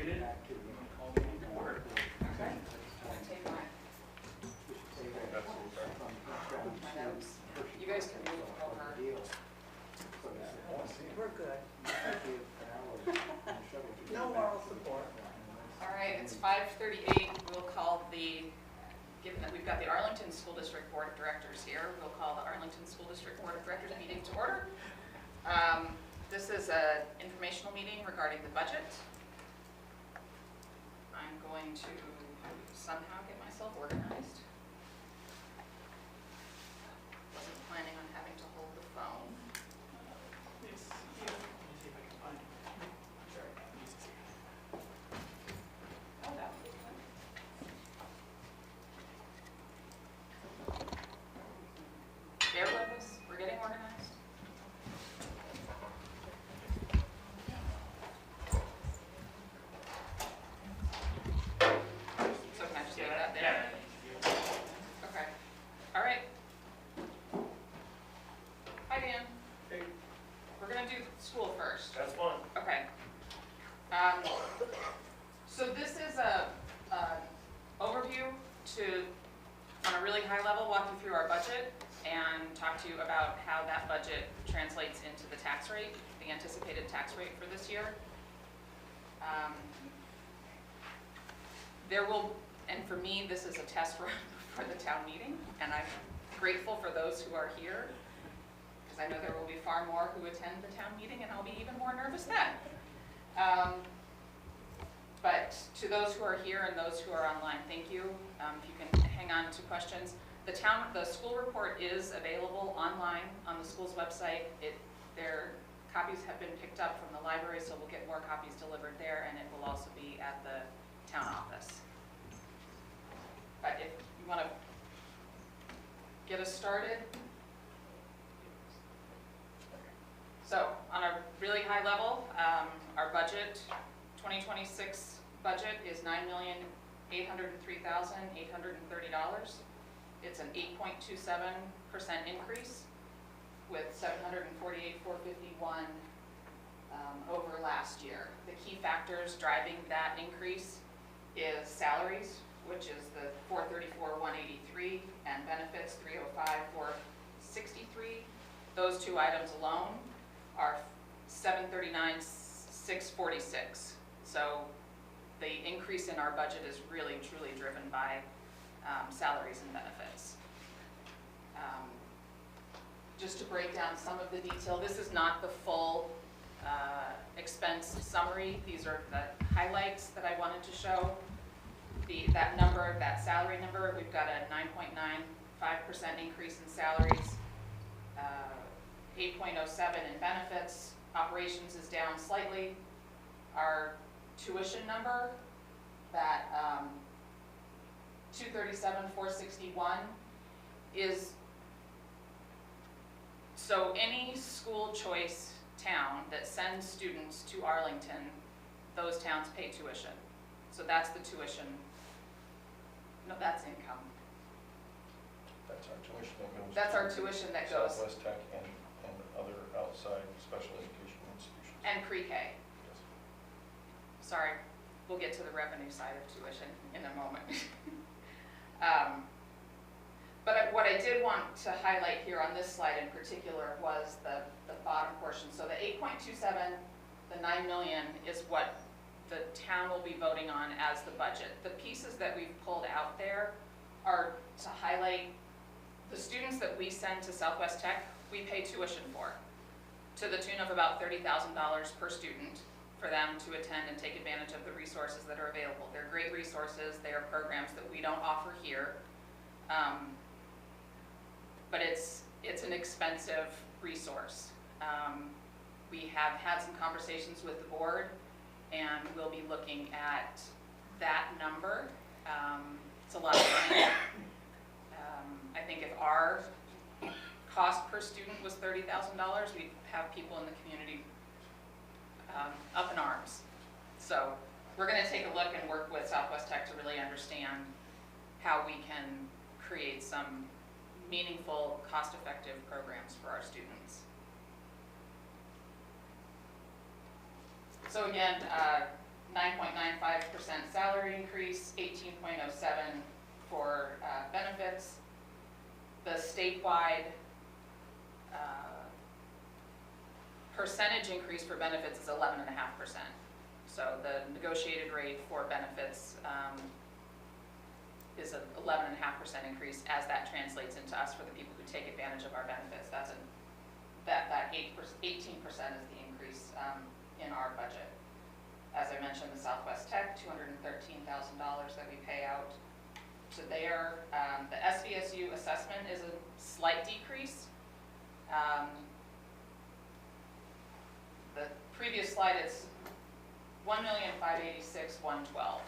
Muted. Call meeting to order. Okay. Take my notes. You guys can move over. We're good. No moral support. All right, it's 5:38. We'll call given that we've got the Arlington School District Board of Directors here, we'll call the Arlington School District Board of Directors meeting to order. This is an informational meeting regarding the budget. I'm going to somehow get myself organized. Wasn't planning on having to hold the phone. Let me see if I can find it. Oh, that would be good. Bear with us, we're getting organized. So can I just leave that there? Okay, all right. Hi, Dan. Hey. We're gonna do school first. That's fun. Okay. So this is an overview to, on a really high level, walk you through our budget and talk to you about how that budget translates into the tax rate, the anticipated tax rate for this year. And for me, this is a test run for the town meeting, and I'm grateful for those who are here, because I know there will be far more who attend the town meeting, and I'll be even more nervous then. But to those who are here and those who are online, thank you. If you can hang on to questions. The school report is available online on the school's website. Their copies have been picked up from the library, so we'll get more copies delivered there, and it will also be at the town office. But if you want to get us started. So on a really high level, our budget, 2026 budget is $9,803,830. It's an 8.27% increase with $748,451 over last year. The key factors driving that increase is salaries, which is the $434,183, and benefits $305,463. Those two items alone are $739,646. So the increase in our budget is really truly driven by salaries and benefits. Just to break down some of the detail, this is not the full expense summary. These are the highlights that I wanted to show. That salary number, we've got a 9.95% increase in salaries, 8.07 in benefits. Operations is down slightly. Our tuition number, that $237,461 is, so any school choice town that sends students to Arlington, those towns pay tuition. So that's the tuition. No, that's income. That's our tuition that goes. That's our tuition that goes. Southwest Tech and other outside special education institutions. And pre-K. Yes. Sorry, we'll get to the revenue side of tuition in a moment. But what I did want to highlight here on this slide in particular was the bottom portion. So the 8.27, the 9 million is what the town will be voting on as the budget. The pieces that we've pulled out there are to highlight the students that we send to Southwest Tech, we pay tuition for, to the tune of about $30,000 per student for them to attend and take advantage of the resources that are available. They're great resources. They are programs that we don't offer here. But it's an expensive resource. We have had some conversations with the board, and we'll be looking at that number. It's a lot of money. I think if our cost per student was $30,000, we'd have people in the community up in arms. So we're going to take a look and work with Southwest Tech to really understand how we can create some meaningful, cost-effective programs for our students. So again, 9.95% salary increase, 18.07 for benefits. The statewide percentage increase for benefits is 11.5%. So the negotiated rate for benefits is an 11.5% increase, as that translates into us for the people who take advantage of our benefits. That 18% is the increase in our budget. As I mentioned, the Southwest Tech, $213,000 that we pay out to there. The SVSU assessment is a slight decrease. The previous slide, it's $1,586,112.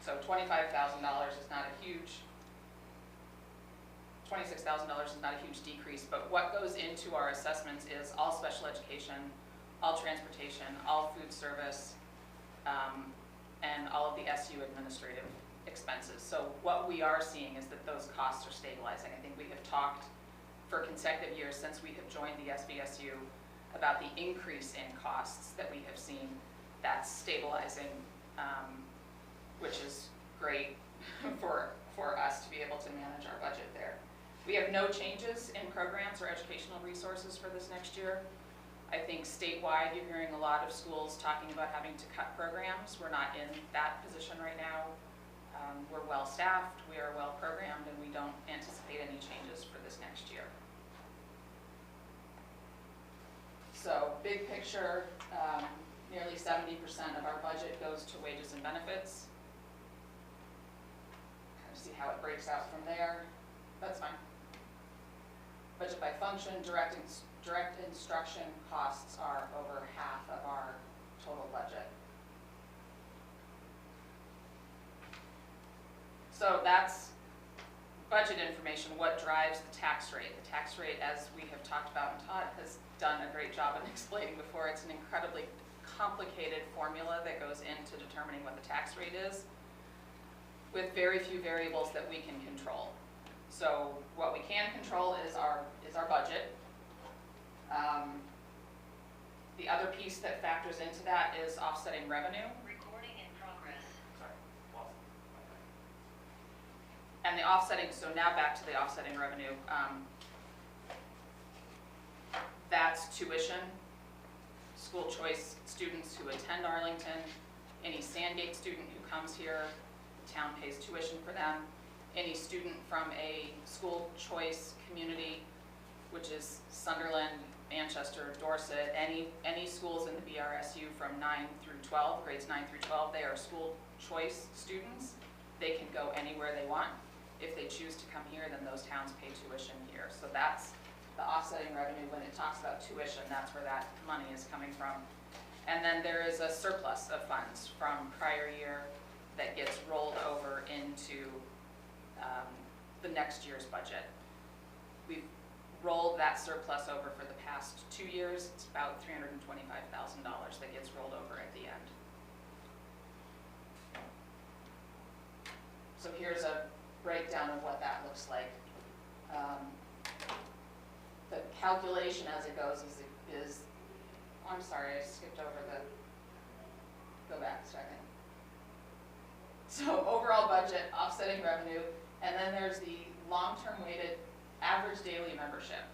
So $25,000 is not a huge, $26,000 is not a huge decrease, but what goes into our assessments is all special education, all transportation, all food service, and all of the SU administrative expenses. So what we are seeing is that those costs are stabilizing. I think we have talked for consecutive years since we have joined the SVSU about the increase in costs that we have seen. That's stabilizing, which is great for us to be able to manage our budget there. We have no changes in programs or educational resources for this next year. I think statewide, you're hearing a lot of schools talking about having to cut programs. We're not in that position right now. We're well staffed, we are well programmed, and we don't anticipate any changes for this next year. So big picture, nearly 70% of our budget goes to wages and benefits. Kind of see how it breaks out from there. That's fine. Budget by function, direct instruction costs are over half of our total budget. So that's budget information. What drives the tax rate? The tax rate, as we have talked about, and Todd has done a great job in explaining before, it's an incredibly complicated formula that goes into determining what the tax rate is, with very few variables that we can control. So what we can control is our budget. The other piece that factors into that is offsetting revenue. Recording in progress. And the offsetting, so now back to the offsetting revenue. That's tuition, school choice students who attend Arlington, any Sandgate student who comes here, the town pays tuition for them. Any student from a school choice community, which is Sunderland, Manchester, Dorset, any schools in the BRSU from 9 through 12, grades 9 through 12, they are school choice students. They can go anywhere they want. If they choose to come here, then those towns pay tuition here. So that's the offsetting revenue. When it talks about tuition, that's where that money is coming from. And then there is a surplus of funds from prior year that gets rolled over into the next year's budget. We've rolled that surplus over for the past 2 years. It's about $325,000 that gets rolled over at the end. So here's a breakdown of what that looks like. The calculation as it goes is oh, I'm sorry, I skipped over go back a second. So overall budget, offsetting revenue, and then there's the long-term weighted average daily membership.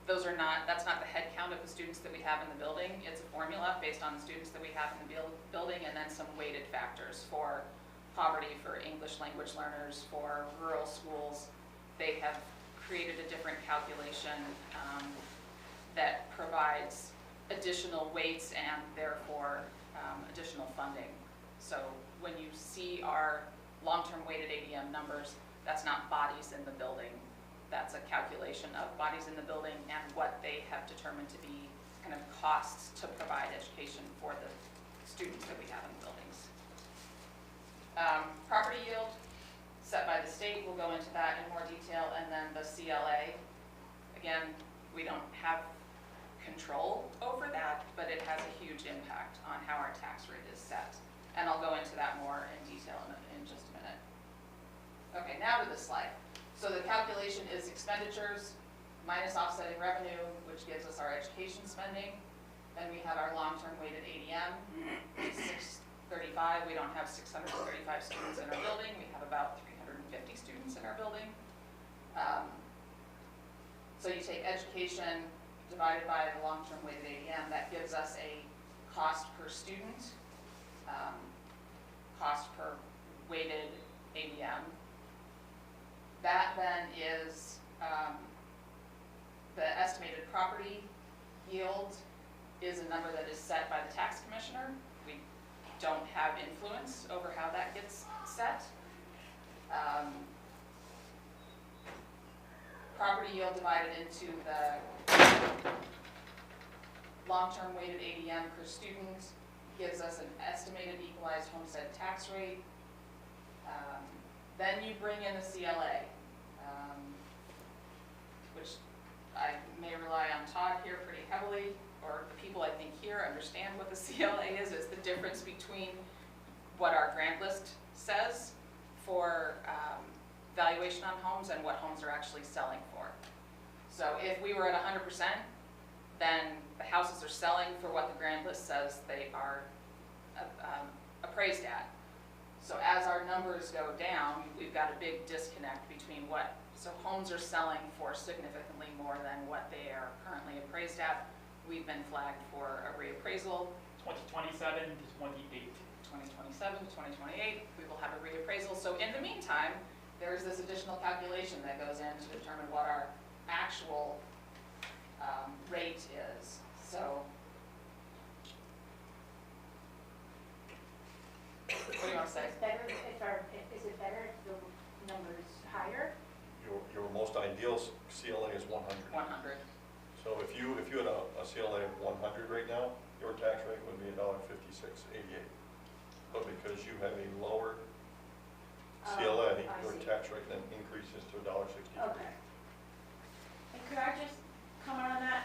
That's not the head count of the students that we have in the building. It's a formula based on the students that we have in the building, and then some weighted factors for poverty, for English language learners, for rural schools. They have created a different calculation that provides additional weights and therefore additional funding. So when you see our long-term weighted ADM numbers, that's not bodies in the building. That's a calculation of bodies in the building and what they have determined to be kind of costs to provide education for the students that we have in the buildings. Property yield set by the state, we'll go into that in more detail, and then the CLA. Again, we don't have control over that, but it has a huge impact on how our tax rate is set. And I'll go into that more in detail in just a minute. Okay, now to this slide. So the calculation is expenditures minus offsetting revenue, which gives us our education spending. Then we have our long-term weighted ADM, 635. We don't have 635 students in our building. We have about 350 students in our building. So you take education divided by the long-term weighted ADM, that gives us a cost per student, cost per weighted ADM. That then is the estimated property yield is a number that is set by the tax commissioner. We don't have influence over how that gets set. Property yield divided into the long-term weighted ADM per student gives us an estimated equalized homestead tax rate. Then you bring in the CLA, which I may rely on Todd here pretty heavily, or the people I think here understand what the CLA is. It's the difference between what our grant list says for valuation on homes and what homes are actually selling for. So if we were at 100%, then the houses are selling for what the grant list says they are appraised at. So as our numbers go down, we've got a big disconnect between what, so homes are selling for significantly more than what they are currently appraised at. We've been flagged for a reappraisal. 2027 to 28. 2027 to 2028, we will have a reappraisal. So in the meantime, there's this additional calculation that goes in to determine what our actual rate is. So, what do you want to say? Is it better if the number is higher? Your most ideal CLA is 100. 100. So if you had a CLA of 100 right now, your tax rate would be $1.5688. But because you have a lower CLA, I your see. tax rate then increases to $1.63. Okay. And could I just comment on that?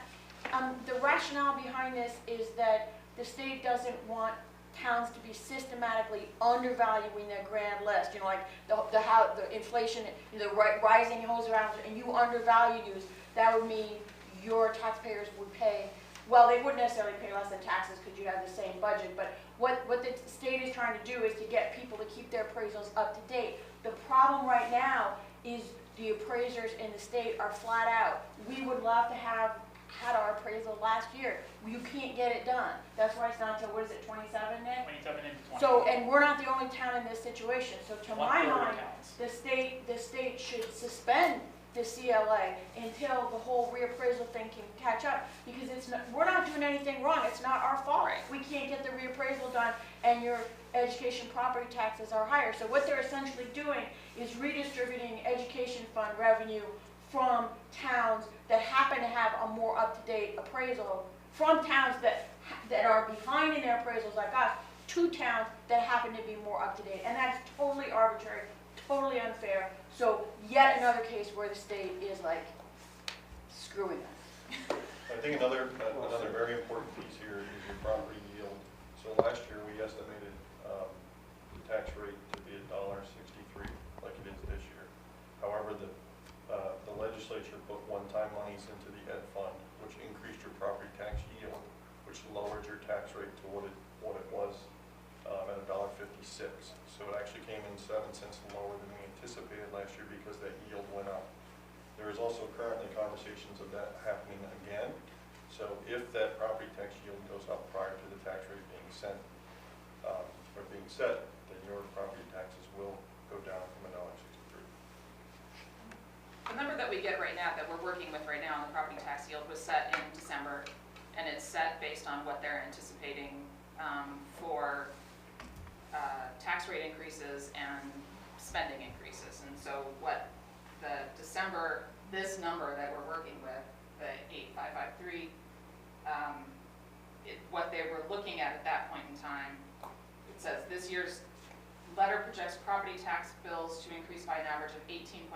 The rationale behind this is that the state doesn't want towns to be systematically undervaluing their grand list. You know, like the inflation, the rising hills around, and you undervalue these. That would mean your taxpayers would pay. Well, they wouldn't necessarily pay less in taxes because you have the same budget, but what the state is trying to do is to get people to keep their appraisals up to date. The problem right now is the appraisers in the state are flat out. We would love to have had our appraisal last year. You can't get it done. That's why it's not until, what is it, 27, Nick? 27 into 20. So, and we're not the only town in this situation. So to my One-third mind, counts. the state should suspend the CLA until the whole reappraisal thing can catch up, because it's not, we're not doing anything wrong. It's not our fault. Right. We can't get the reappraisal done, and your education property taxes are higher. So what they're essentially doing is redistributing education fund revenue from towns that happen to have a more up-to-date appraisal, from towns that are behind in their appraisals like us, to towns that happen to be more up-to-date. And that's totally arbitrary, totally unfair. So yet another case where the state is like screwing us. I think another very important piece here is your property yield. So last year, we estimated the tax rate to be $1.63, like it is this year. However, the legislature put one-time monies into the ed fund, which increased your property tax yield, which lowered your tax rate to what it was at $1.56. So it actually came in 7 cents lower than we anticipated last year because that yield went up. There is also currently conversations of that happening again. So if that property tax yield goes up prior to the tax rate being set, then your property taxes will go down from $1.63. The number that we get right now, that we're working with right now on the property tax yield, was set in December, and it's set based on what they're anticipating for tax rate increases and spending increases. And so what the December, this number that we're working with, the 8553, what they were looking at that point in time, it says this year's letter projects property tax bills to increase by an average of 18.5%,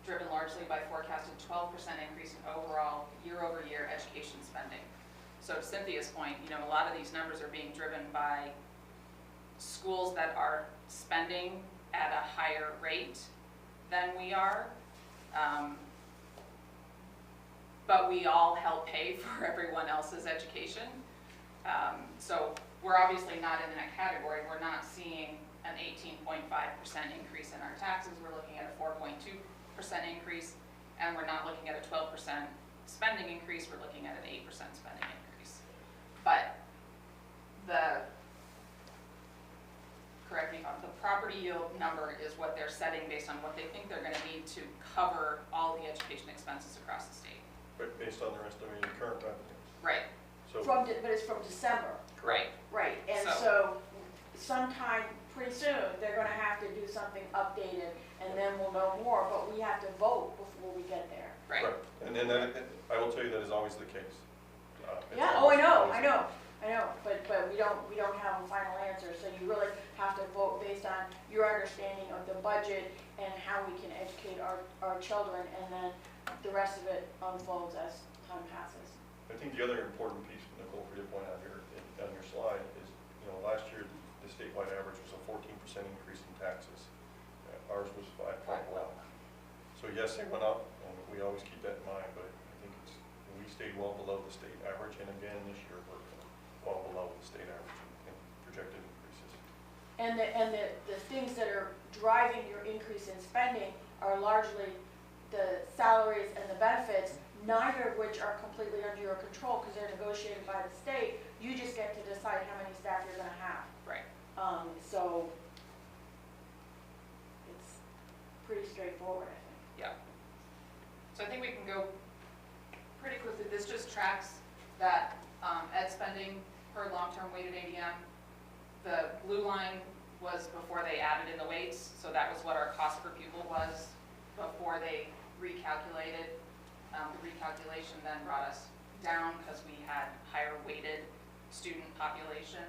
driven largely by forecasted 12% increase in overall year-over-year education spending. So to Cynthia's point, you know, a lot of these numbers are being driven by schools that are spending at a higher rate than we are, but we all help pay for everyone else's education. So we're obviously not in that category. We're not seeing an 18.5% increase in our taxes. We're looking at a 4.2% increase, and we're not looking at a 12% spending increase. We're looking at an 8% spending increase. But correct me if I'm, the property yield number is what they're setting based on what they think they're going to need to cover all the education expenses across the state. But based on their estimated current revenues. Right, So, But it's from December. right. Right, and so sometime pretty soon, they're gonna have to do something updated, and then we'll know more, but we have to vote before we get there. Right. and then I will tell you that is always the case. It's Yeah, oh, I know, always- but we don't have a final answer, so you really have to vote based on your understanding of the budget and how we can educate our children, and then the rest of it unfolds as time passes. I think the other important piece, Nicole, for you to point out here on your slide is, last year, the statewide average was a 14% increase in taxes. Ours was 5.1. So yes, they went up, and we always keep that in mind, but I think we stayed well below the state average, and again, this year, we're well below the state average in projected increases. And the things that are driving your increase in spending are largely the salaries and the benefits, neither of which are completely under your control because they're negotiated by the state. You just get to decide how many staff you're gonna have. Right. So it's pretty straightforward, I think. Yeah. So I think we can go pretty quickly. This just tracks that ed spending per long-term weighted ADM. The blue line was before they added in the weights, so that was what our cost per pupil was before they recalculated. The recalculation then brought us down because we had higher weighted student population,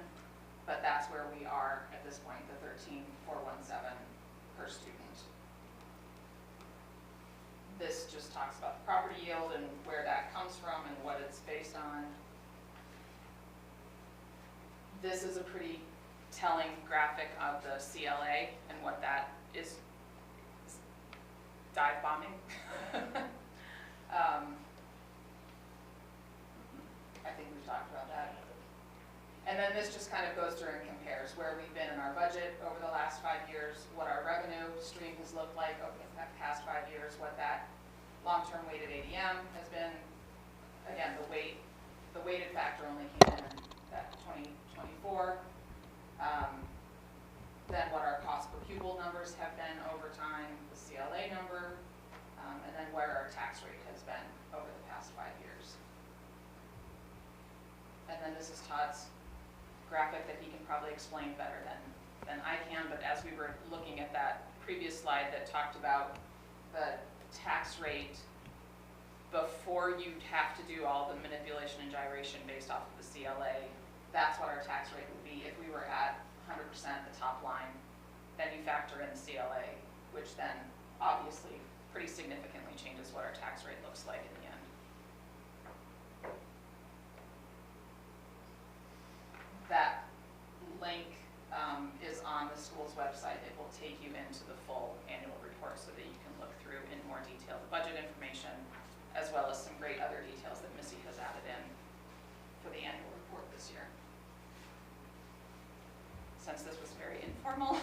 but that's where we are at this point, the 13,417 per student. This just talks about the property yield and where that comes from and what it's based on. This is a pretty telling graphic of the CLA and what that is dive bombing. I think we've talked about that. And then this just kind of goes through and compares where we've been in our budget over the last 5 years, what our revenue stream has looked like over the past 5 years, what that long-term weighted ADM has been. Again, the weighted factor only came in at 2024. Then what our cost per pupil numbers have been over time, the CLA number, and then where our tax rate has been over the past 5 years. And then this is Todd's graphic that he can probably explain better than I can, but as we were looking at that previous slide that talked about the tax rate before you'd have to do all the manipulation and gyration based off of the CLA, that's what our tax rate would be if we were at 100% the top line. Then you factor in the CLA, which then obviously pretty significantly changes what our tax rate looks like in the end. That link is on the school's website. It will take you into the full annual report so that you can look through in more detail the budget information, as well as some great other details that Missy has added in for the annual report this year. Since this was very informal.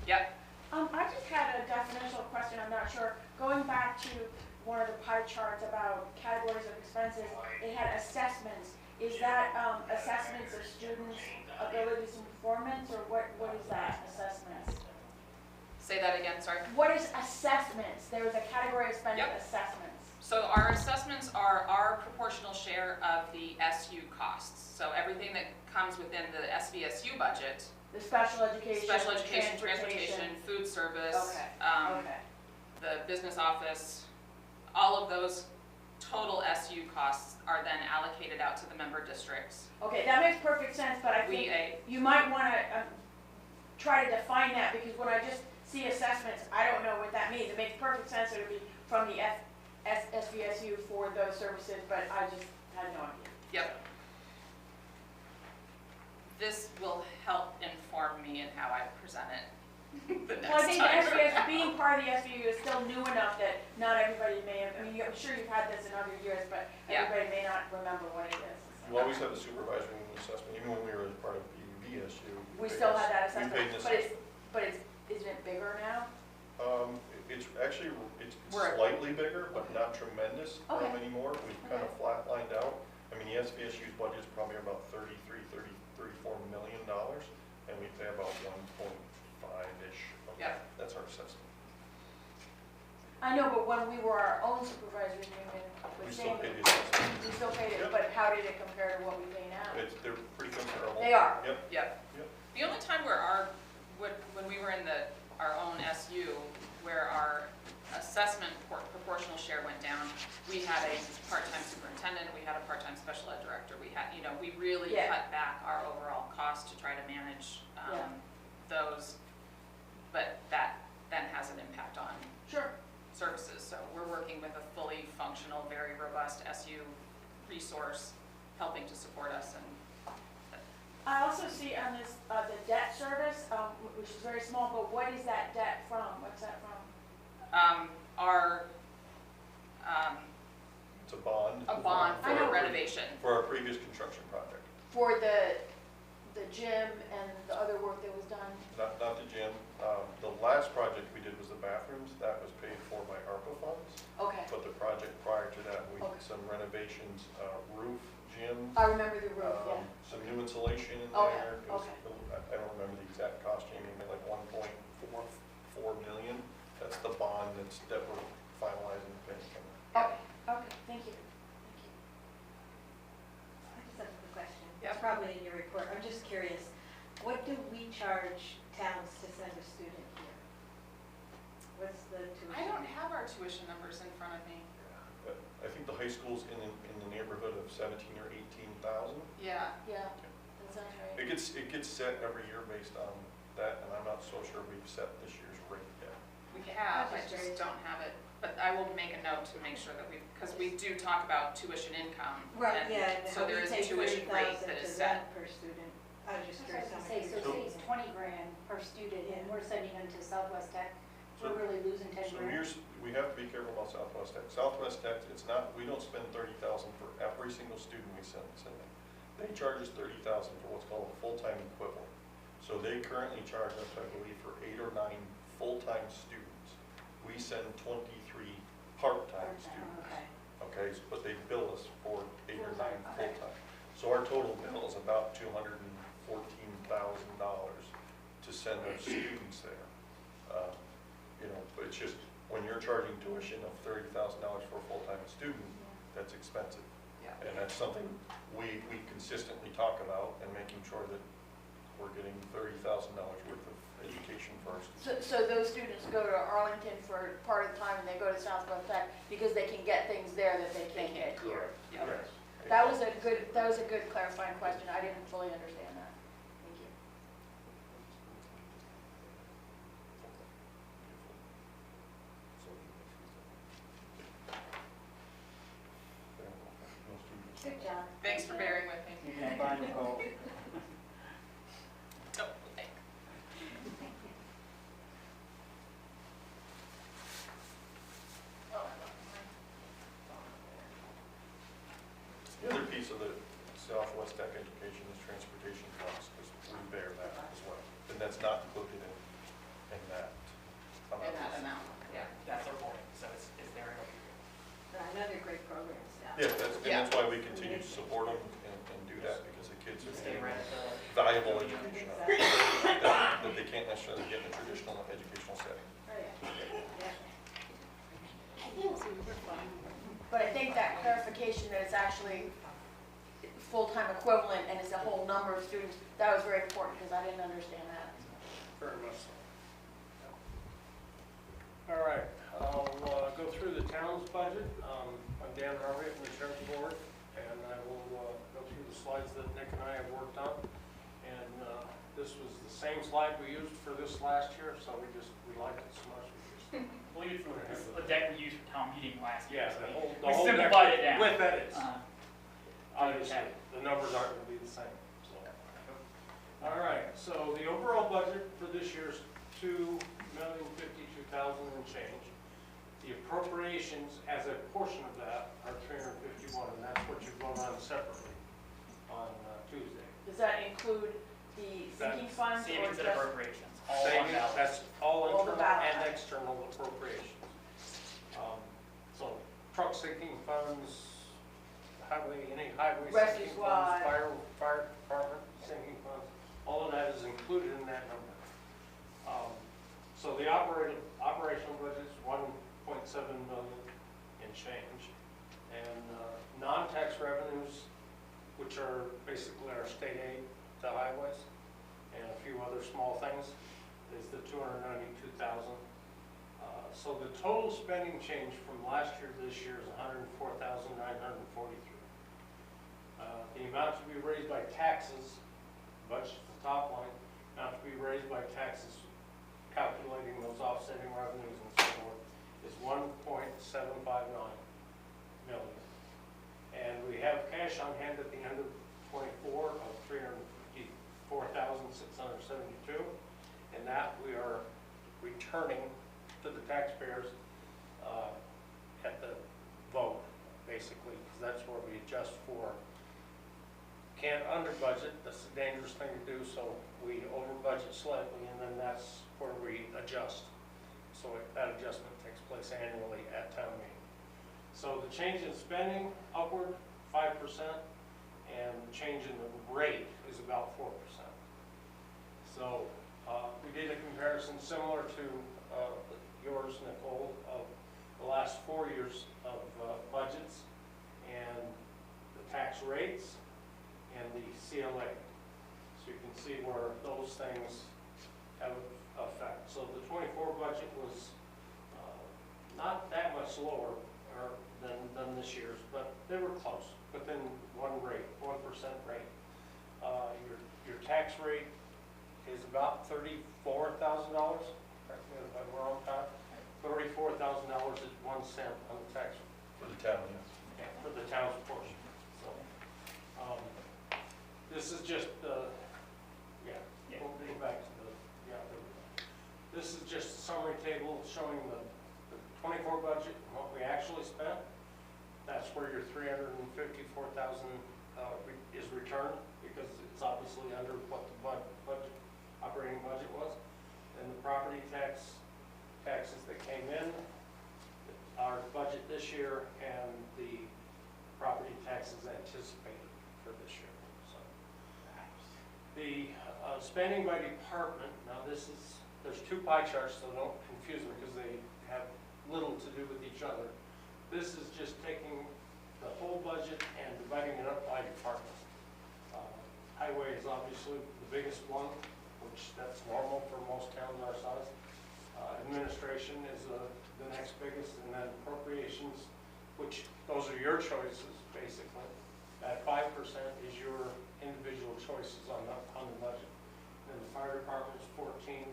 Yep. I just had a definitional question, I'm not sure. Going back to one of the pie charts about categories of expenses, it had assessments. Is that assessments of students' abilities and performance, or what is that, assessments? Say that again, sorry. What is assessments? There is a category of spending, Yep. assessments. So our assessments are our proportional share of the SU costs. So everything that comes within the SVSU budget, The special education, transportation, food service, Okay, okay. the business office, all of those total SU costs are then allocated out to the member districts. Okay, that makes perfect sense, but I think you might want to try to define that, because when I just see assessments, I don't know what that means. It makes perfect sense that it would be from the SVSU for those services, but I just had no idea. Yep. This will help inform me in how I present it the next Well, I think the time. SVSU, being part of the SVU is still new enough that not everybody may have, I mean, I'm sure you've had this in other years, but Yeah. everybody may not remember what it is. So. You always have a supervisory assessment, even when we were as part of BVSU. We still have that We paid assessment, an but isn't it bigger now? It's actually, it's We're- slightly bigger, but not tremendous Okay. anymore. We've kind of flatlined out. I mean, the SVSU's budget is probably about $34 million, and we pay about 1.5-ish. Yeah. That's our assessment. I know, but when we were our own supervisory union, We with still Sandy, pay the assessment. we still paid it, Yep. but how did it compare to what we pay now? They're pretty comparable. They are. Yep. Yep. Yep. The only time where when we were in our own SU, where our assessment proportional share went down, we had a part-time superintendent, we had a part-time special ed director, we really Yeah. cut back our overall cost to try to manage Yeah. those, but that then has an impact on Sure. services. So we're working with a fully functional, very robust SU resource, helping to support us. And I also see on this, the debt service, which is very small, but what is that debt from? What's that from? our It's a bond. a bond I know. for renovation. For our previous construction project. For the gym and the other work that was done? Not the gym. The last project we did was the bathrooms. That was paid for by ARPA funds. Okay, But the project prior to that, we Okay. did some renovations, roof, gym, I remember the roof, yeah. some new insulation in Okay, there. It was- okay. I don't remember the exact cost, Jamie, but like 1.44 million. That's the bond that we're finalizing the finish on. Okay, okay, thank you. I just have a quick question. Yeah. It's probably in your report. I'm just curious. What do we charge towns to send a student here? What's the tuition? I don't have our tuition numbers in front of me. But I think the high school's in the neighborhood of 17 or 18,000. Yeah. Yeah, that sounds right. It gets set every year based on that, and I'm not so sure we've set this year's rate yet. We have, I That's just great. don't have it, but I will make a note to make sure that because we do talk about tuition income. Right, and yeah. and So how there we is a take tuition rate 30,000 that is to set. them per student. I was just I was curious how gonna much. say, so we- say it's 20 grand per student, and we're sending them to Southwest Tech, we're So- really losing 10 So grand. we have to be careful about Southwest Tech. Southwest Tech, we don't spend 30,000 for every single student we send in. They charge us 30,000 for what's called a full-time equivalent. So they currently charge us, I believe, for 8 or 9 full-time students. We send 23 part-time students. Okay. Okay, but they bill us for 8 or 9 Okay. full-time. So our total bill is about $214,000 to send our students there. But it's just, when you're charging tuition of $30,000 for a full-time student, that's expensive. Yeah. And that's something we consistently talk about, and making sure that we're getting $30,000 worth of education for our students. So those students go to Arlington for part of the time, and they go to Southwest Tech because they can get things there that they can't get here. Yeah. Okay. That was a good clarifying question. I didn't fully understand that. Thank you. Good job. Thanks for bearing with me. You can find Nicole. Oh, thank- The other piece of the Southwest Tech education is transportation costs, because we bear that as well. And that's not included in that amount. In that amount, yeah. That's our point, so it's there. Another great program, staff. Yeah, that's why we continue to support them and do that, because the kids are Stay getting right at the. valuable education out of it that they can't necessarily get in a traditional educational setting. Oh, yeah. But I think that clarification that it's actually full-time equivalent and it's a whole number of students, that was very important because I didn't understand that. Very much so. All right, I'll go through the town's budget. I'm Dan Harvey from the Sheriff's Board, and I will go through the slides that Nick and I have worked on. And this was the same slide we used for this last year, so we liked it so much. Well, it's the deck we used for town meeting last year. Yeah, so the whole we deck simplified it down. with edits. Obviously, Obviously, the numbers aren't going to be the same, so. All right, so the overall budget for this year is $2,052,000 and change. The appropriations as a portion of that are $351,000, and that's what you vote on separately. savings and just- appropriations, all on Savings, balance. that's all All the internal balance. and external appropriations. So truck sinking funds, any highway Rescue sinking squad. funds, fire department sinking funds, all of that is included in that number. So the operational budget is 1.7 million in change. And non-tax revenues, which are basically our state aid to highways, and a few other small things, is the 292,000. So the total spending change from last year to this year is 104,943. The amount to be raised by taxes, budget's the top line, amount to be raised by taxes, calculating those offsetting revenues and so forth, is 1.759 million. And we have cash on hand at the end of '24 of 354,672, and that we are returning to the taxpayers at the vote, basically, because that's where we adjust for. Can't under budget, that's a dangerous thing to do, so we over budget slightly, and then that's where we adjust. So that adjustment takes place annually at town meeting. So the change in spending upward 5%, and the change in the rate is about 4%. So we did a comparison similar to yours, Nicole, of the last 4 years of budgets and the tax rates and the CLA. So you can see where those things have effect. So the '24 budget was not that much lower than this year's, but they were close, within 1% rate. Your tax rate is about $34,000. Correct me if I'm wrong, Todd. $34,000 is 1 cent on the tax For the town, yes. yeah, for the town's portion. So, this is just, Yeah. we'll go back to the, there we go. This is just a summary table showing the '24 budget and what we actually spent. That's where your 354,000 is returned, because it's obviously under what the operating budget was. And the property taxes that came in, our budget this year, and the property taxes anticipated for this year. So the spending by department, now there's 2 pie charts, so don't confuse them because they have little to do with each other. This is just taking the whole budget and dividing it up by department. Highway is obviously the biggest one, which that's normal for most towns our size. Administration is the next biggest, and then appropriations, which those are your choices, basically. That 5% is your individual choices on the budget. And the fire department is 14,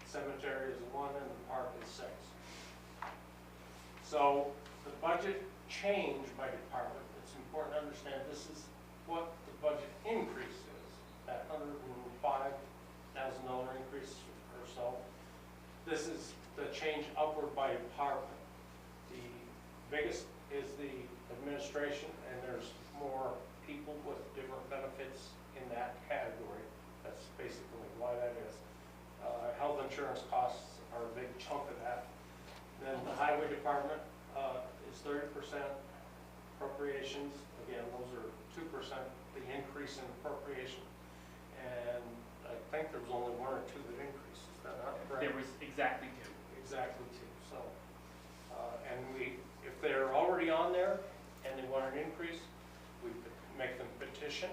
cemetery is 1, and the park is 6. So the budget change by department, it's important to understand this is what the budget increase is, that $105,000 increase or so. This is the change upward by department. The biggest is the administration, and there's more people with different benefits in that category. That's basically why that is. Health insurance costs are a big chunk of that. Then the highway department is 30%. Appropriations, again, those are 2%, the increase in appropriation. And I think there was only 1 or 2 that increased. Is that not correct? There was exactly 2. Exactly 2. So, and if they're already on there and they want an increase, we make them petition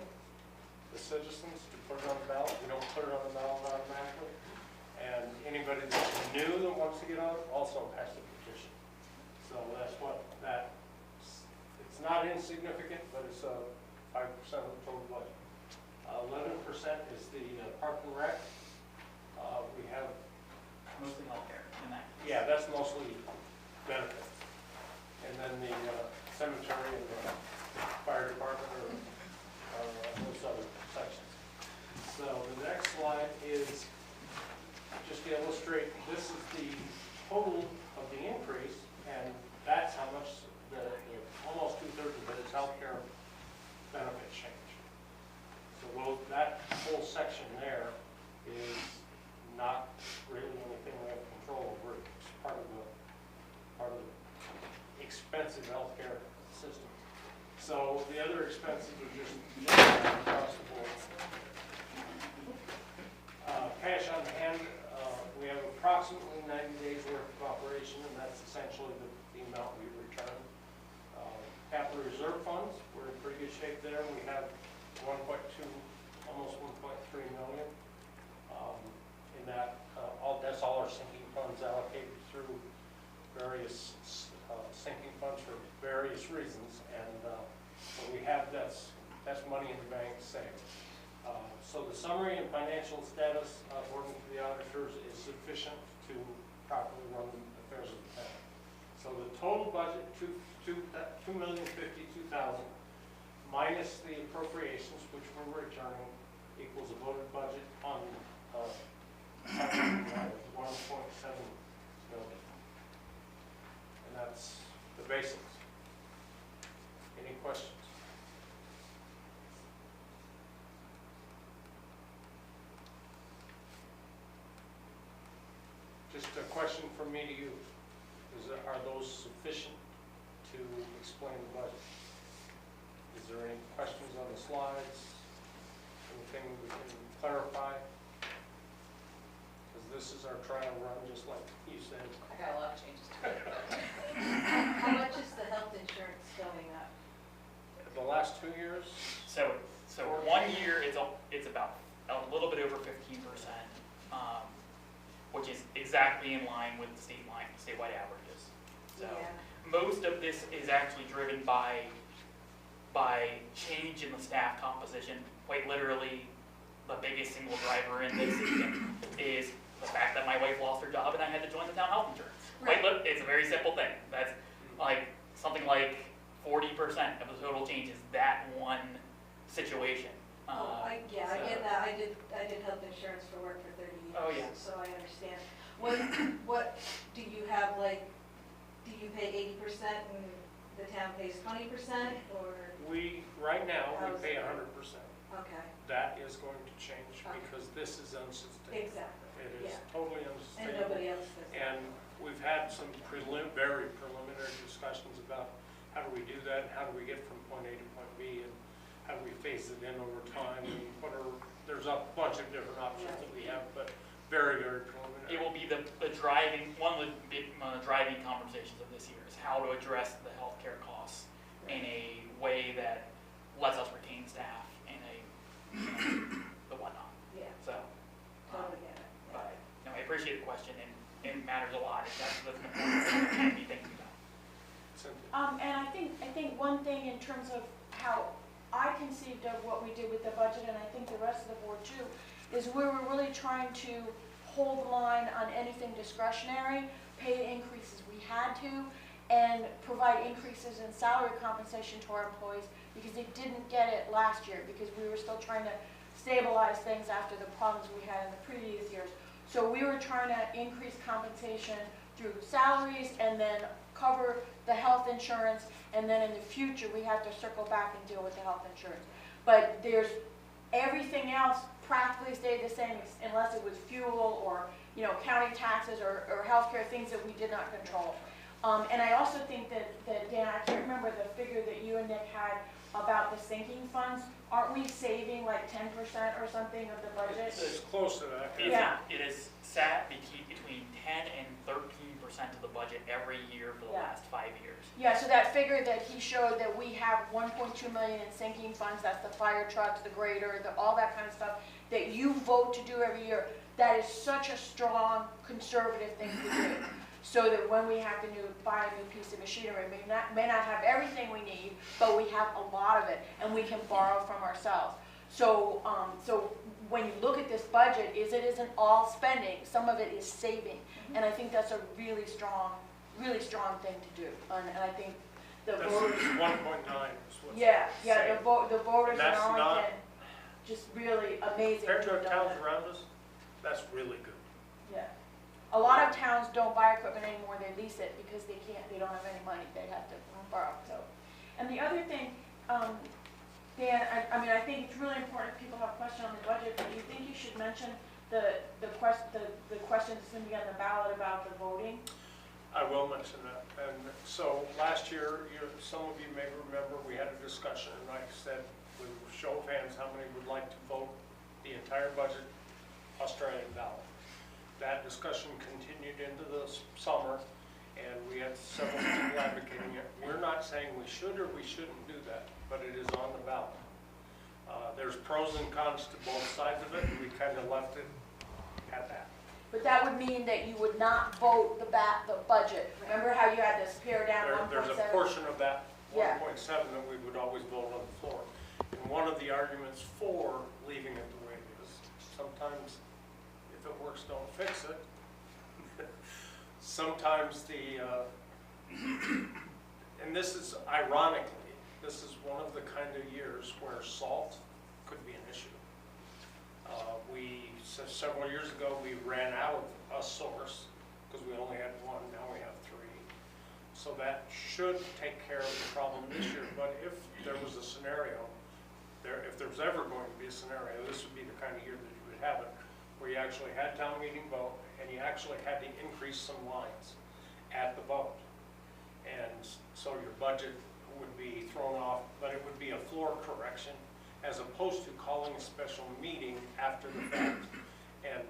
the citizens to put it on the ballot. We don't put it on the ballot automatically. And anybody that's new that wants to get on it also has to petition. So that's what it's not insignificant, but it's 5% of the total budget. 11% is the park and rec. We have, Mostly healthcare in that. yeah, that's mostly benefits. And then the cemetery and the fire department are those other sections. So the next slide is just to illustrate, this is the total of the increase, and that's how much almost 2/3 of it is healthcare benefit change. So that whole section there the healthcare system. So the other expenses are just general across the board. Cash on hand, we have approximately 90 days worth of operation, and that's essentially the amount we return. Capital reserve funds, we're in pretty good shape there. We have 1.2, almost 1.3 million. In that, that's all our sinking funds allocated through various sinking funds for various reasons, and what we have, that's money in the bank saved. So the summary and financial status, according to the auditors, is sufficient to properly run the affairs of the town. So the total budget, $2,052,000, minus the appropriations, which we're returning, equals a voted budget on 1.7 million. And that's the basics. Any questions? Just a question from me to you. Are those sufficient to explain the budget? Is there any questions on the slides? Anything we can clarify? Because this is our trial run, just like you said. I got a lot of changes to make, but How much is the health insurance going up? The last 2 years, So 1 year, it's about a little bit over 15%, which is exactly in line with the statewide averages. So Yeah. most of this is actually driven by change in the staff composition. Quite literally, the biggest single driver in this is the fact that my wife lost her job and I had to join the town health insurance. It's a very simple thing. That's like something like 40% of the total change is that one situation. I get that. I did health insurance for work for 30 years. Oh, yeah. So I understand. What do you have, like, do you pay 80% and the town pays 20%, or? right now, How we is pay it? 100%. Okay, That is going to change Okay. because this is unsustainable. exactly. It is Yeah. totally And unsustainable. nobody else does that. And we've had some very preliminary discussions about how do we do that, and how do we get from point A to point B, and how do we phase it in over time, and there's a bunch of different options that we have, but very preliminary. It will be the driving, one of the big driving conversations of this year is how to address the healthcare costs in a way that lets us retain staff in the whatnot. Yeah, So, totally get it. but I appreciate the question, and it matters a lot. That's an important thing to be thinking about. Cynthia? And I think one thing in terms of how I conceived of what we did with the budget, and I think the rest of the board too, is we were really trying to hold the line on anything discretionary, pay the increases we had to, and provide increases in salary compensation to our employees, because they didn't get it last year, because we were still trying to stabilize things after the problems we had in the previous years. So we were trying to increase compensation through salaries and then cover the health insurance, and then in the future, we have to circle back and deal with the health insurance. But there's, everything else practically stayed the same unless it was fuel or, county taxes or healthcare, things that we did not control. And I also think that Dan, I can't remember the figure that you and Nick had about the sinking funds. Aren't we saving like 10% or something of the budget? It's close to that. Yeah. It is sat between 10 and 13% of the budget every year for the Yeah. last 5 years. Yeah, so that figure that he showed, that we have 1.2 million in sinking funds, that's the fire trucks, the grader, all that kind of stuff, that you vote to do every year, that is such a strong conservative thing to do. So that when we have to buy a new piece of machinery, we may not have everything we need, but we have a lot of it, and we can borrow from ourselves. So, so when you look at this budget, it isn't all spending, some of it is saving. And I think that's a really strong thing to do. And I think the That's voters, 1.9 is what's. the saved. voters in That's not- Arlington, just really amazing. Compared to to our have done towns that. around us, that's really good. Yeah. A lot of towns don't buy equipment anymore, they lease it because they don't have any money, they have to borrow, so. And the other thing, Dan, I think it's really important if people have questions on the budget, but do you think you should mention the question that's gonna be on the ballot about the voting? I will mention that. And so last year, some of you may remember, we had a discussion, and I said, with a show of hands, how many would like to vote the entire budget Australian ballot? That discussion continued into the summer, and we had several people advocating it. We're not saying we should or we shouldn't do that, but it is on the ballot. There's pros and cons to both sides of it, and we kind of left it at that. But that would mean that you would not vote the budget. Remember how you had to pare down 1.7? There's a portion of that Yeah. 1.7 that we would always vote on the floor. And one of the arguments for leaving it the way it is, sometimes if it works, don't fix it. Sometimes and this is ironically, this is one of the kind of years where salt could be an issue. Several years ago, we ran out of a source because we only had one, now we have 3. So that should take care of the problem this year, but if there was a scenario, if there's ever going to be a scenario, this would be the kind of year that you would have it, where you actually had town meeting vote, and you actually had to increase some lines at the vote. And so your budget would be thrown off, but it would be a floor correction, as opposed to calling a special meeting after the fact and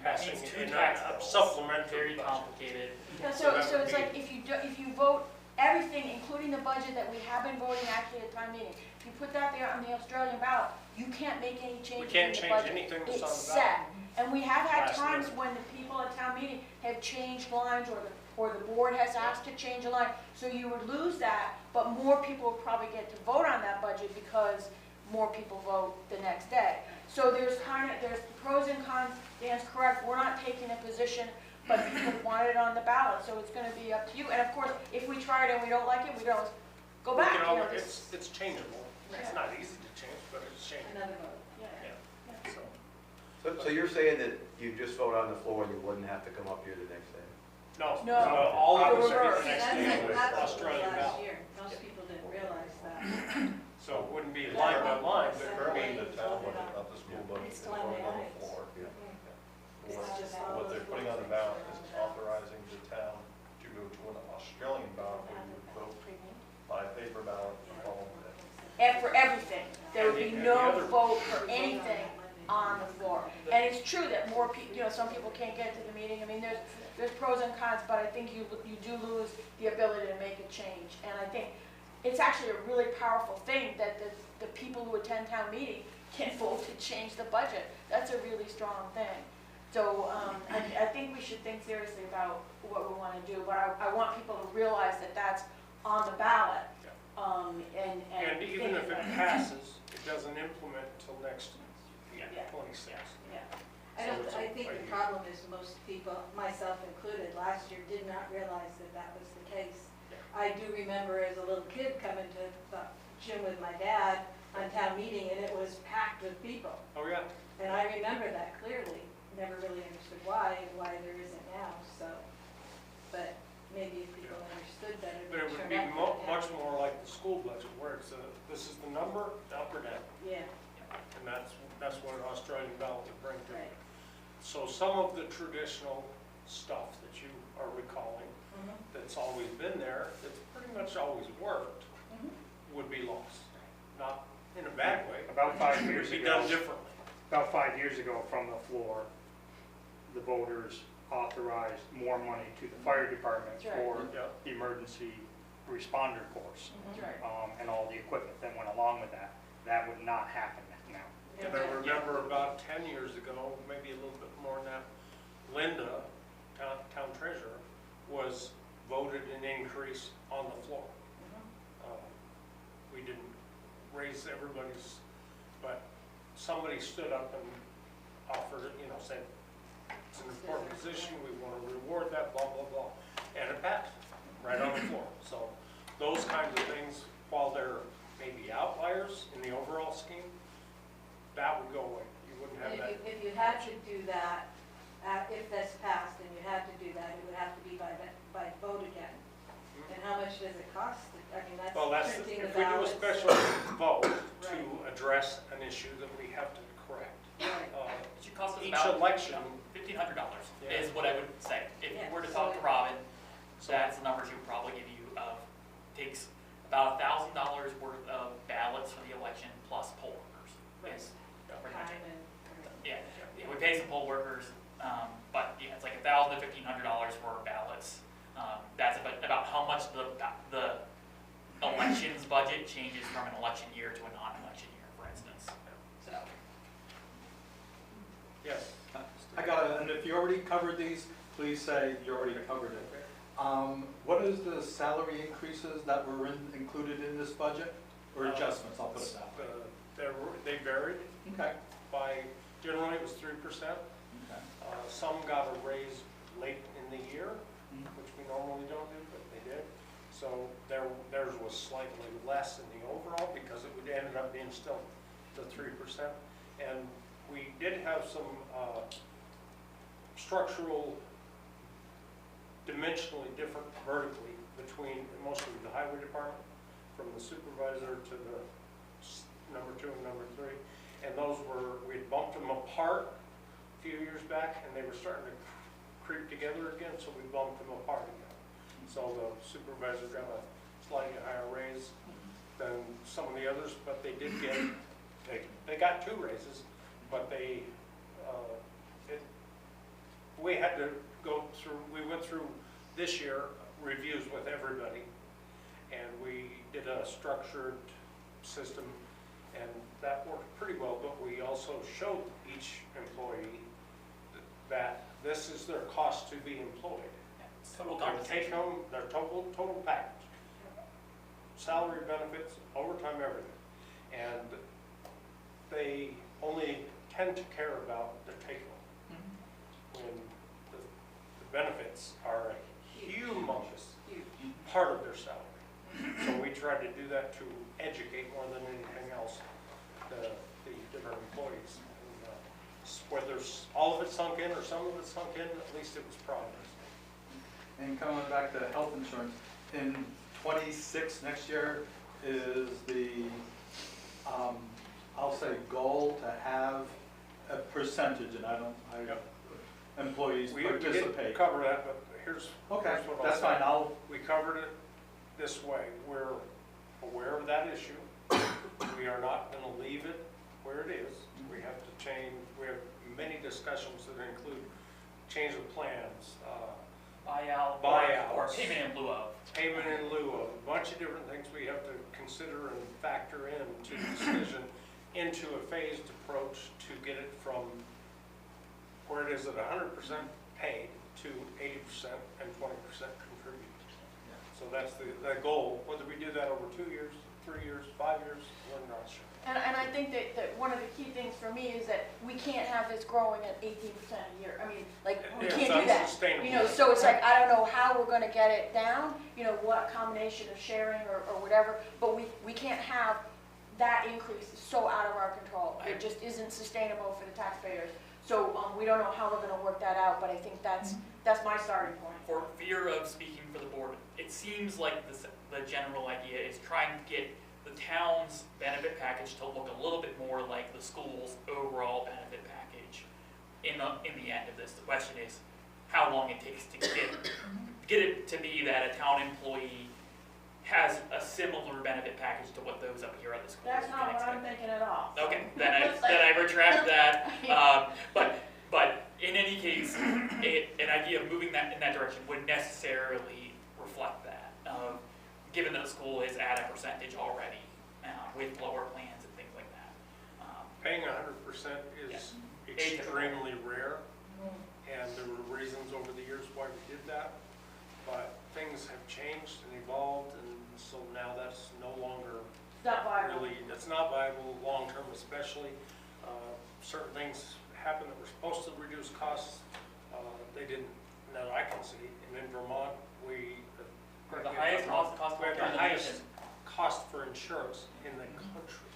passing That means 2 in tax a bills. supplementary Very budget. complicated. Yeah, So that so would it's be- like if you vote everything, including the budget that we have been voting actually at town meeting, if you put that there on the Australian ballot, you can't make any changes in can't the change budget. anything that's on It's the ballot. set. And we have had Last times minute. when the people at town meeting have changed lines, or the board has asked to change a line, so you would lose that, but more people would probably get to vote on that budget because more people vote the next day. So there's pros and cons. Dan's correct, we're not taking a position, but people want it on the ballot, so it's gonna be up to you. And of course, if we try it and we don't like it, we can always go We back, can you know, always- just- It's changeable. It's Yeah. not easy to change, but it's changeable. Another vote. yeah. So, So you're saying that you just vote on the floor and you wouldn't have to come up here the next day? no, No. all of us The are reverse. the next That's day like, with that's Australian last ballot. year, most people didn't realize that. So it wouldn't be line by line, but it would Currently, be, the town budget, not the school budget, It's is going on the line floor. It's just What they're putting on the ballot is authorizing the town to go to an Australian ballot where you would vote by paper ballot for all of it. And for everything, there would be And the no other- vote for anything on the floor. And it's true that more people, you know, some people can't get to the meeting. I mean, there's pros and cons, but I think you do lose the ability to make a change. And I think it's actually a really powerful thing that the people who attend town meeting can vote to change the budget. That's a really strong thing. So I think we should think seriously about what we want to do, but I want people to realize that that's on the ballot. and even if it passes, it doesn't implement until next Yeah. 26. Yeah. I think the problem is most people, myself included, last year did not realize that that was the case. I do remember as a little kid coming to the gym with my dad on town meeting, and it was packed with people. Oh, yeah. And I remember that clearly, never really understood why there isn't now, so. But maybe if people understood better. But it would turn be up for the much town. more like the school budget, where it's this is the number, up or down. Yeah, And that's what an Australian ballot would bring to right. it. So some of the traditional stuff that you are recalling, Mhm. that's always been there, that's pretty much always worked, Mhm. would be lost. Not in a bad way. About 5 It years would be ago, done differently. about 5 years ago from the floor, the voters authorized more money to the fire department That's right. for Yeah. the emergency responder course, That's right. and all the equipment that went along with that. That would not happen now. And I remember about 10 years ago, maybe a little bit more than that, Linda, town treasurer, was voted an increase on the floor. We didn't raise everybody's, but somebody stood up and offered it, said, it's an important position, we want to reward that, blah, blah, blah. And it passed, right on the floor. So those kinds of things, while they're maybe outliers in the overall scheme, that would go away. You wouldn't have And that. if you had to do that, if this passed and you had to do that, it would have to be by vote again. And how much does it cost? I mean, Well, that's that's, printing the if we do a ballots. special vote to Right. address an issue that we have to correct. Right. It should cost us Each about election- $1,500 Yeah. is what I would say. If Yeah, you were to so talk to it- Robin, So that's the numbers he'll probably give you of, takes about $1,000 worth of ballots for the election plus poll workers. Is pretty much it. Yeah, yeah, we pay some poll workers, but yeah, it's like $1,000 to $1,500 for ballots. That's about how much the elections budget changes from an election year to a non-election year, for instance. So, Yes. and if you already covered these, please say you already covered it. What is the salary increases that were included in this budget, or adjustments, I'll put it that way? They varied Okay. by, generally it was 3%. Okay. Some got a raise late in the year, which we normally don't do, but they did. So theirs was slightly less in the overall because it would ended up being still the 3%. And we did have some structural, dimensionally different vertically between mostly the highway department, from the supervisor to the number 2 and number 3. And those were, we had bumped them apart a few years back, and they were starting to creep together again, so we bumped them apart again. So the supervisor got a slightly higher raise than some of the others, but they did get, they got 2 raises, but we had to go through, we went through this year reviews with everybody, and we did a structured system, and that worked pretty well, but we also showed each employee that this is their cost to be employed. total Their compensation. take home, their total package. Salary, benefits, overtime, everything. And they only tend to care about their take home. When the benefits are a humongous part of their salary. So we tried to do that to educate more than anything else the different employees. And, whether all of it sunk in or some of it sunk in, at least it was progress. And coming back to health insurance, in 26 next year is the, I'll say goal to have a percentage, and Yep. employees We participate. didn't cover that, but here's Okay, here's what I'll that's say. fine, We covered it this way. We're aware of that issue. We are not going to leave it where it is. We have to change, we have many discussions that include change of plans, Buyout. Buyouts. Or payment in lieu of. payment in lieu of, a bunch of different things we have to consider and factor into the decision, into a phased approach to get it from where it is at 100% paid to 80% and 20% contributed. So that's the goal. Whether we do that over 2 years, 3 years, 5 years, we're not sure. And I think that one of the key things for me is that we can't have this growing at 18% a year. I mean, like, we Yeah, can't it's do that. unsustainable. You know, so it's like, I don't know how we're gonna get it down, you know, what combination of sharing or whatever, but we can't have that increase so out of our control. It just isn't sustainable for the taxpayers. So, we don't know how we're gonna work that out, but I think that's my starting point. For fear of speaking for the board, it seems like the general idea is trying to get the town's benefit package to look a little bit more like the school's overall benefit package in the end of this. The question is how long it takes to get it to be that a town employee has a similar benefit package to what those up here at the school That's can not what expect. I'm thinking at all. Okay, then I retract that. But in any case, an idea of moving that in that direction would necessarily reflect that. Given that the school is at a percentage already with lower plans and things like that. Paying 100% is extremely rare, and there were reasons over the years why we did that, but things have changed and evolved, and so now that's no longer It's not viable. really, it's not viable long-term especially. Certain things happen that were supposed to reduce costs, they didn't, that I can see, and in Vermont, we Or the highest cost we have of the care in the highest nation. cost for insurance in the country.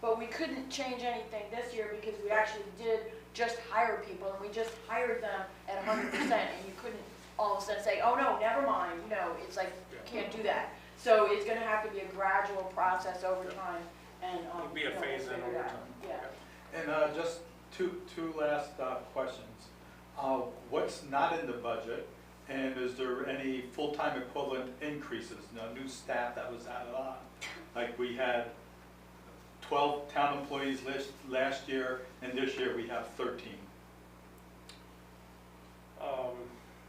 But we couldn't change anything this year because we actually did just hire people, and we just hired them at 100%, and you couldn't all of a sudden say, oh no, never mind, no, it's like, you can't do that. So it's gonna have to be a gradual process over time, and, It'll be a you know, phase in figure over it out. time. Yeah. And just two last questions. What's not in the budget, And is there any full-time equivalent increases, new staff that was added on? Like we had 12 town employees last year, and this year we have 13.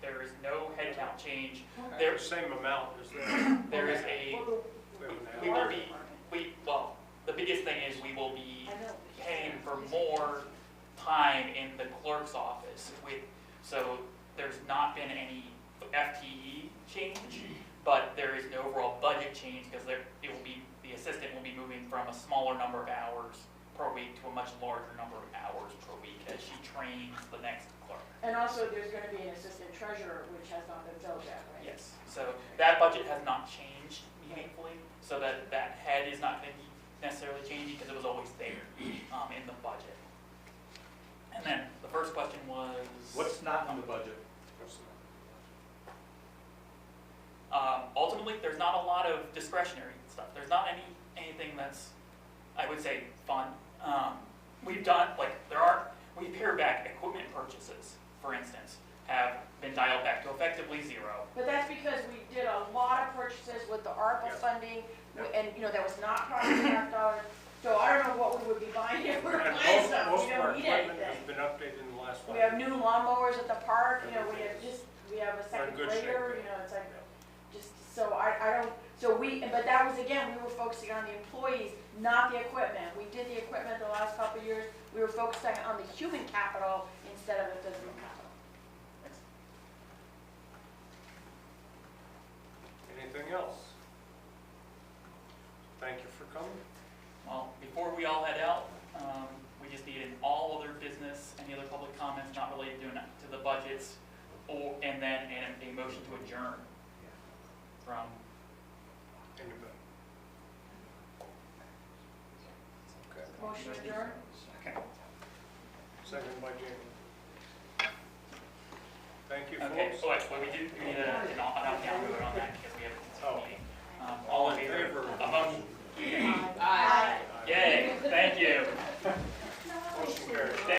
There is no headcount change. They're the same amount, is there? There is a, We haven't we had- will be, well, the biggest thing is we will be I know. paying for more time in the clerk's office so there's not been any FTE change, but there is no overall budget change because the assistant will be moving from a smaller number of hours per week to a much larger number of hours per week as she trains the next clerk. And also, there's gonna be an assistant treasurer, which has not been filled yet, right? Yes, so that budget has not changed meaningfully, so that head is not going to be necessarily changing because it was always there in the budget. And then the first question was, What's not in the budget? ultimately, there's not a lot of discretionary stuff. There's not anything that's, I would say, fun. We've done, we've pared back equipment purchases, for instance, have been dialed back to effectively zero. But that's because we did a lot of purchases with the ARPA Yeah. funding, and, that was not property tax dollars. So I don't know what we would be buying if we were And buying stuff, most we of our don't need equipment has anything. been updated in the last 5 We have years. new lawnmowers at the park, we Everything have is- we have a second good shape, grader, yeah. it's like, just, so I don't, but that was, again, we were focusing on the employees, not the equipment. We did the equipment the last couple of years, we were focusing on the human capital instead of the physical capital. Anything else? Thank you for coming. Well, before we all head out, we just need an all other business, any other public comments not related to the budgets, and then a motion to adjourn from. Anybody? Okay. Motion adjourned? Second by Jamie. Thank you, folks. Okay, so we need an